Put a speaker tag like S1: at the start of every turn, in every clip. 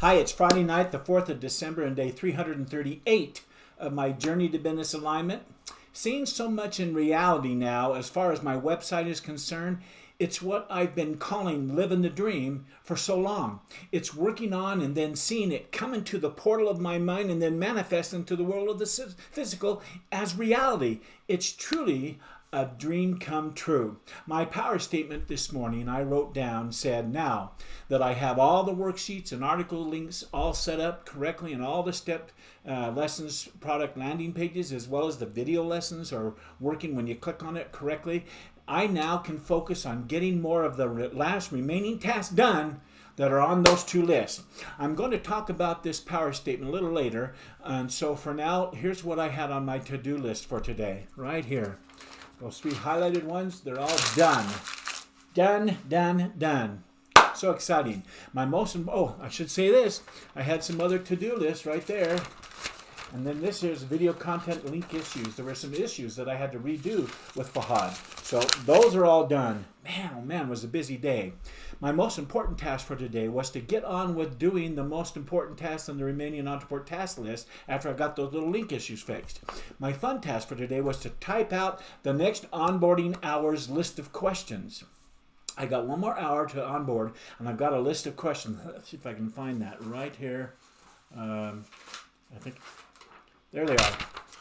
S1: Hi, it's Friday night, the 4th of December, and day 338 of my journey to business alignment. Seeing so much in reality now as far as my website is concerned, it's what I've been calling living the dream for so long. It's working on and then seeing it come into the portal of my mind and then manifest into the world of the physical as reality. It's truly a dream come true. My power statement this morning I wrote down said, now that I have all the worksheets and article links all set up correctly and all the step lessons, product landing pages, as well as the video lessons are working when you click on it correctly, I now can focus on getting more of the last remaining tasks done that are on those two lists. I'm going to talk about this power statement a little later, and so for now, here's what I had on my to-do list for today, right here. Those three highlighted ones, they're all done. Done, done, done. So exciting. I should say this. I had some other to-do lists right there. And then this here's video content link issues. There were some issues that I had to redo with Fahad. So those are all done. Man, oh man, it was a busy day. My most important task for today was to get on with doing the most important tasks on the remaining Ontoport task list after I got those little link issues fixed. My fun task for today was to type out the next onboarding hours list of questions. I got one more hour to onboard, and I've got a list of questions. Let's see if I can find that right here. I think there they are.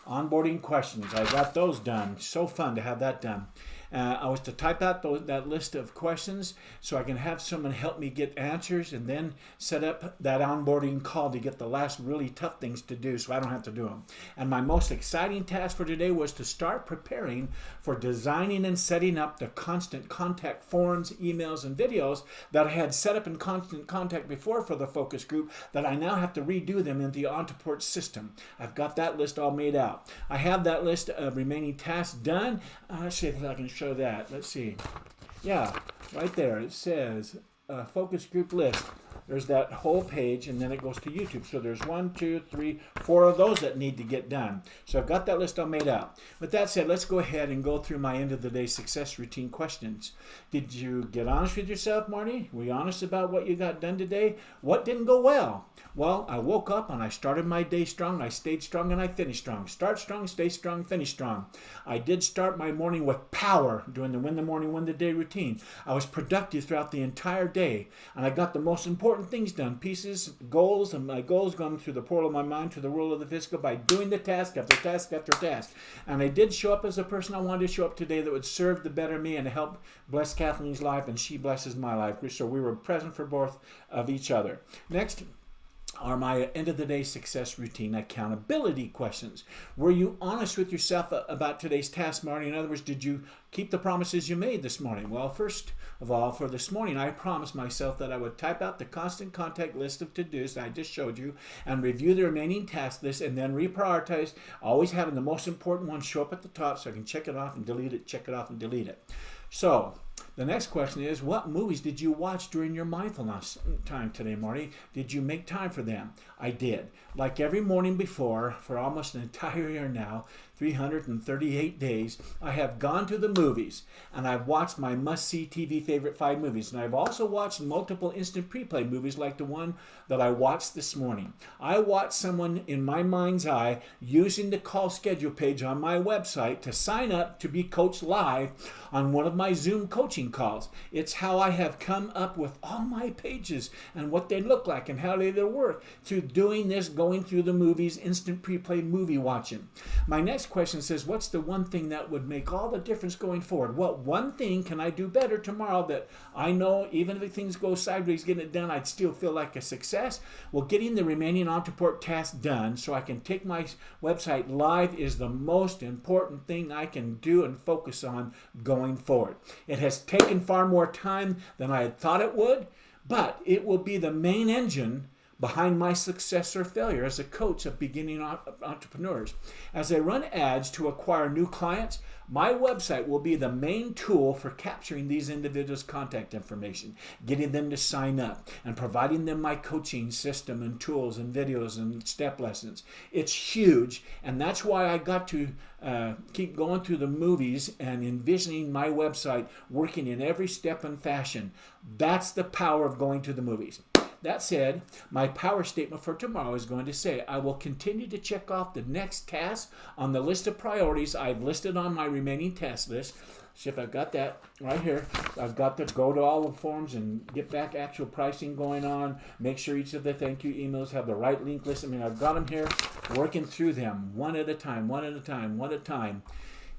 S1: Onboarding questions. I got those done. So fun to have that done. I was to type out that list of questions so I can have someone help me get answers and then set up that onboarding call to get the last really tough things to do so I don't have to do them. And my most exciting task for today was to start preparing for designing and setting up the constant contact forms, emails, and videos that I had set up in constant contact before for the focus group that I now have to redo them in the Ontoport system. I've got that list all made out. I have that list of remaining tasks done. Let's see if I can show that. Let's see. Yeah, right there. It says focus group list. There's that whole page, and then it goes to YouTube. So there's 1, 2, 3, 4 of those that need to get done. So I've got that list all made out. With that said, let's go ahead and go through my end of the day success routine questions. Did you get honest with yourself, Marty? Were you honest about what you got done today? What didn't go well? Well, I woke up and I started my day strong. I stayed strong and I finished strong. Start strong, stay strong, finish strong. I did start my morning with power doing the win the morning, win the day routine. I was productive throughout the entire day, and I got the most important things done, pieces, goals, and my goals going through the portal of my mind to the world of the physical by doing the task after task after task. And I did show up as a person I wanted to show up today that would serve the better me and help bless Kathleen's life, and she blesses my life. So we were present for both of each other. Next are my end of the day success routine accountability questions. Were you honest with yourself about today's task, Marty? In other words, did you keep the promises you made this morning? Well, first of all, for this morning, I promised myself that I would type out the constant contact list of to-dos that I just showed you and review the remaining task list and then reprioritize, always having the most important one show up at the top so I can check it off and delete it, check it off and delete it. So the next question is, what movies did you watch during your mindfulness time today, Marty? Did you make time for them? I did. Like every morning before, for almost an entire year now, 338 days, I have gone to the movies and I've watched my must-see TV favorite 5 movies. And I've also watched multiple instant preplay movies like the one that I watched this morning. I watched someone in my mind's eye using the call schedule page on my website to sign up to be coached live on one of my Zoom coaching calls. It's how I have come up with all my pages and what they look like and how they work through doing this, going through the movies, instant preplay movie watching. My next question says, what's the one thing that would make all the difference going forward? What one thing can I do better tomorrow that I know even if things go sideways getting it done, I'd still feel like a success? Well, getting the remaining Ontoport tasks done so I can take my website live is the most important thing I can do and focus on going forward. It has taken far more time than I had thought it would, but it will be the main engine behind my success or failure as a coach of beginning entrepreneurs. As I run ads to acquire new clients, my website will be the main tool for capturing these individuals' contact information, getting them to sign up, and providing them my coaching system and tools and videos and step lessons. It's huge, and that's why I got to keep going through the movies and envisioning my website working in every step and fashion. That's the power of going to the movies. That said, my power statement for tomorrow is going to say, I will continue to check off the next task on the list of priorities I've listed on my remaining task list. See if I've got that right here. I've got to go to all the forms and get back actual pricing going on. Make sure each of the thank you emails have the right link list. I mean, I've got them here, working through them one at a time, one at a time, one at a time.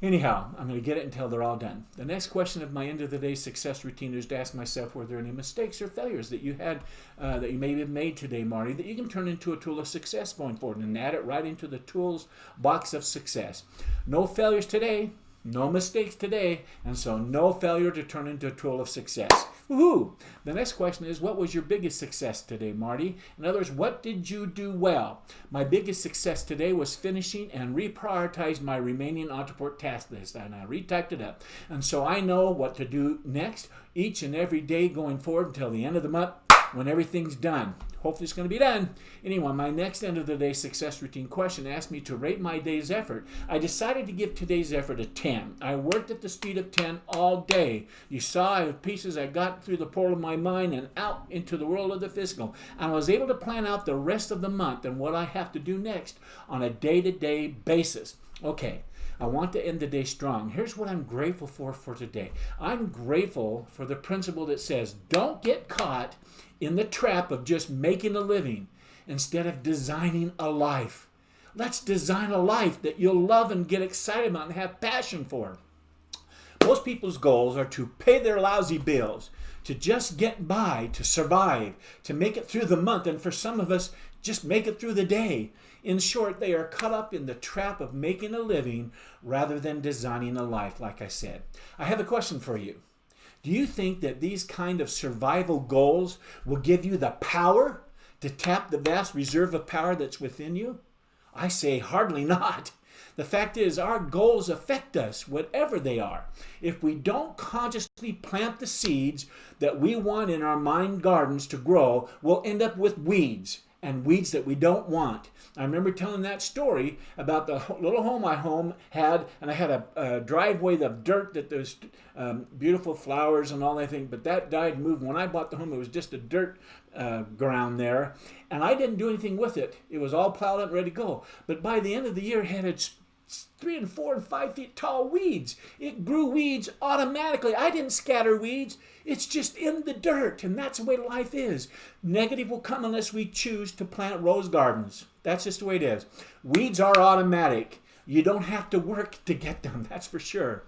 S1: Anyhow, I'm going to get it until they're all done. The next question of my end of the day success routine is to ask myself, were there any mistakes or failures that you had, that you may have made today, Marty, that you can turn into a tool of success going forward and add it right into the tools box of success. No failures today. No mistakes today, and so no failure to turn into a tool of success. Woohoo! The next question is, what was your biggest success today, Marty? In other words, what did you do well? My biggest success today was finishing and reprioritizing my remaining Entreport task list, and I retyped it up. And so I know what to do next each and every day going forward until the end of the month when everything's done. Hopefully it's going to be done. Anyway, my next end of the day success routine question asked me to rate my day's effort. I decided to give today's effort a 10. I worked at the speed of 10 all day. You saw pieces I got through the portal of my mind and out into the world of the physical. And I was able to plan out the rest of the month and what I have to do next on a day-to-day basis. Okay. I want to end the day strong. Here's what I'm grateful for today. I'm grateful for the principle that says, don't get caught in the trap of just making a living instead of designing a life. Let's design a life that you'll love and get excited about and have passion for. Most people's goals are to pay their lousy bills, to just get by, to survive, to make it through the month, and for some of us, just make it through the day. In short, they are caught up in the trap of making a living rather than designing a life, like I said. I have a question for you. Do you think that these kind of survival goals will give you the power to tap the vast reserve of power that's within you? I say hardly not. The fact is, our goals affect us, whatever they are. If we don't consciously plant the seeds that we want in our mind gardens to grow, we'll end up with weeds, and weeds that we don't want. I remember telling that story about the little home I had, and I had a driveway of dirt that there's beautiful flowers and all that thing, but that died and moved. When I bought the home, it was just a dirt ground there, and I didn't do anything with it. It was all plowed up and ready to go. But by the end of the year, it had 3 and 4 and 5 feet tall weeds. It grew weeds automatically. I didn't scatter weeds. It's just in the dirt, and that's the way life is. Negative will come unless we choose to plant rose gardens. That's just the way it is. Weeds are automatic. You don't have to work to get them, that's for sure.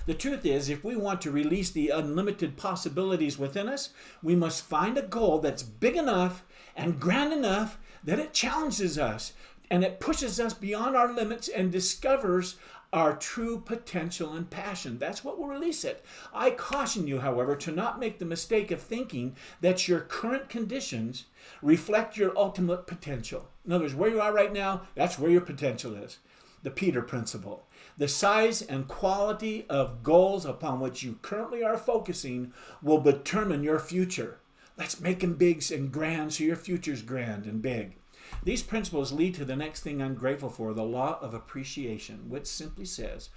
S1: The truth is, if we want to release the unlimited possibilities within us, we must find a goal that's big enough and grand enough that it challenges us and it pushes us beyond our limits and discovers our true potential and passion. That's what will release it. I caution you, however, to not make the mistake of thinking that your current conditions reflect your ultimate potential. In other words, where you are right now, that's where your potential is. The Peter Principle. The size and quality of goals upon which you currently are focusing will determine your future. Let's make them big and grand so your future's grand and big. These principles lead to the next thing I'm grateful for, the law of appreciation, which simply says,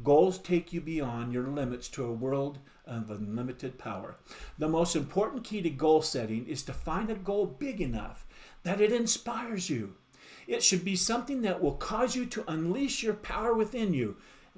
S1: goals take you beyond your limits to a world of unlimited power. The most important key to goal setting is to find a goal big enough that it inspires you. It should be something that will cause you to unleash your power within you,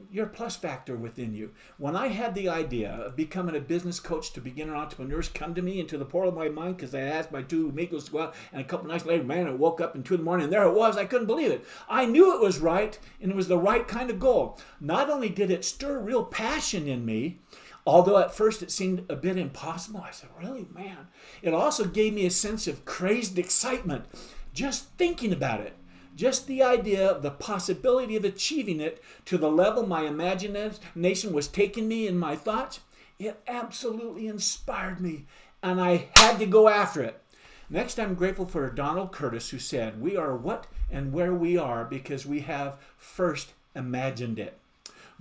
S1: your plus factor within you. When I had the idea of becoming a business coach to beginner entrepreneurs come to me into the portal of my mind because I asked my two amigos to go out, and a couple nights later, man, I woke up in 2 a.m. and there it was. I couldn't believe it. I knew it was right, and it was the right kind of goal. Not only did it stir real passion in me, although at first it seemed a bit impossible, I said, really, man? It also gave me a sense of crazed excitement just thinking about it. Just the idea of the possibility of achieving it to the level my imagination was taking me in my thoughts, it absolutely inspired me, and I had to go after it. Next, I'm grateful for Donald Curtis, who said, we are what and where we are because we have first imagined it.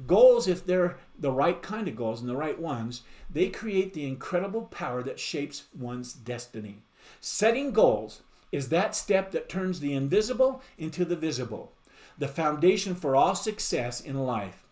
S1: Goals, if they're the right kind of goals and the right ones, they create the incredible power that shapes one's destiny. Setting goals is that step that turns the invisible into the visible, the foundation for all success in life.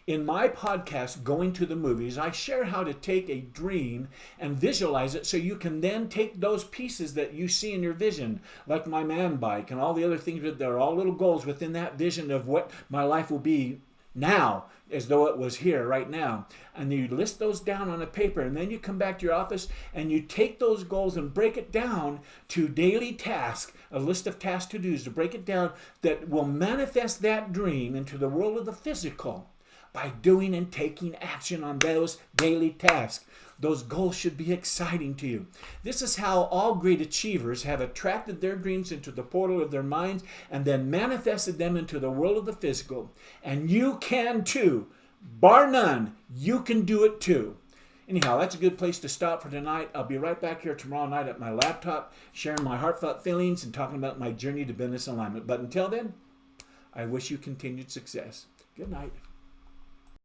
S1: In my podcast, Going to the Movies, I share how to take a dream and visualize it so you can then take those pieces that you see in your vision, like my man bike and all the other things that are all little goals within that vision of what my life will be now, as though it was here right now. And you list those down on a paper, and then you come back to your office and you take those goals and break it down to daily tasks, a list of tasks to do's, to break it down that will manifest that dream into the world of the physical by doing and taking action on those daily tasks. Those goals should be exciting to you. This is how all great achievers have attracted their dreams into the portal of their minds and then manifested them into the world of the physical. And you can too. Bar none, you can do it too. Anyhow, that's a good place to stop for tonight. I'll be right back here tomorrow night at my laptop, sharing my heartfelt feelings and talking about my journey to business alignment. But until then, I wish you continued success. Good night.